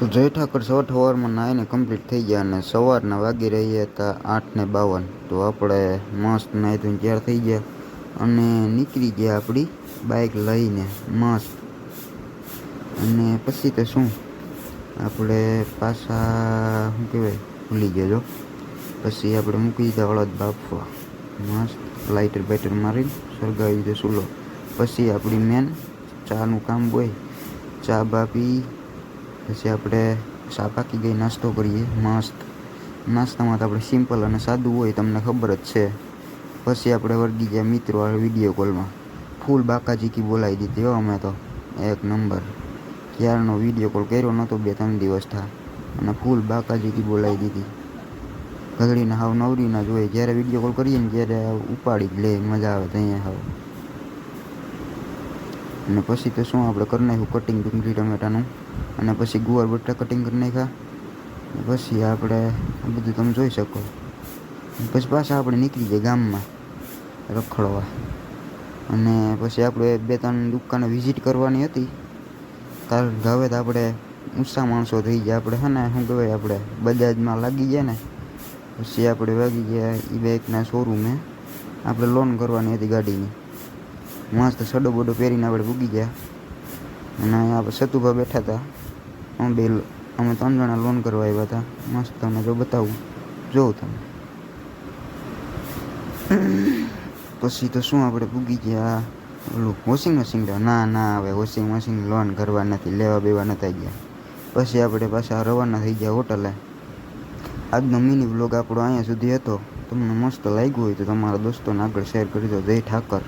તો જય ઠાકર સવારમાં નાહીને કમ્પ્લીટ થઈ ગયા અને સવારના વાગી રહ્યા હતા 8:52. તો આપણે મસ્ત નાહી ધોઈને તૈયાર થઈ ગયા અને નીકળી ગયા આપણી બાઇક લઈને મસ્ત. અને પછી તો શું આપણે પાછા શું કહેવાય ભૂલી ગયા જો. પછી આપણે મૂકી દીધા અડદ બાફવા મસ્ત, લાઇટર બાઇટર મારીને સળગાવી દીધો ચૂલો. પછી આપણી મેન ચાનું કામ હોય, ચા બા પી. પછી આપણે ચા પાકી ગઈ, નાસ્તો કરીએ મસ્ત. નાસ્તામાં તો આપણે સિમ્પલ અને સાદું હોય, તમને ખબર જ છે. પછી આપણે વળગી ગયા મિત્રો આ વિડીયો કોલમાં. ફૂલ બાકાજીકી બોલાવી દીધી હો અમે તો, એક નંબર. ક્યારનો વિડીયો કોલ કર્યો નહોતો, 2-3 દિવસ થયા અને ફૂલ બાકાજીકી બોલાવી દીધી. ઘગડીને હાવ નવરી ના જોઈએ, જ્યારે વિડીયો કોલ કરીએ ને ત્યારે ઉપાડી જ લે, મજા આવે ત્યાં હાવ. અને પછી તો શું આપણે કરી નાખ્યું કટિંગ ડુંગળી ટમેટાનું, અને પછી ગુવાર બટાકા કટિંગ કરી નાખ્યા. પછી આપણે આ બધું તમે જોઈ શકો. પછી પાછા આપણે નીકળી જાય ગામમાં રખડવા. અને પછી આપણે 2-3 દુકાને વિઝિટ કરવાની હતી, કારણ કે હવે તો આપણે ઊંચા માણસો થઈ ગયા. આપણે હે ને શું કહેવાય, આપણે બજાજમાં લાગી ગયા ને. પછી આપણે વાગી ગયા એ બાઇકના શોરૂમે. આપણે લોન કરવાની હતી ગાડીની. મસ્ત સડો બડો પહેરીને આપણે ભૂગી ગયા. અને આપણે સતુભા બેઠા હતા. અમે 3 જણા લોન કરવા આવ્યા હતા. મસ્ત તમને જો બતાવું, જોઉં તમે. પછી તો શું આપણે ભૂગી ગયા ઓલું વોશિંગ મશીન. ના હવે વોશિંગ મશીન લોન કરવા નથી, લેવા બેવા નતા ગયા. પછી આપણે પાછા રવાના થઈ ગયા હોટલે. આજનો મિની વ્લોગ આપણો અહીંયા સુધી હતો. તમને મસ્ત લાગ્યો હોય તો તમારા દોસ્તોને આગળ શેર કરી દો. જય ઠાકર.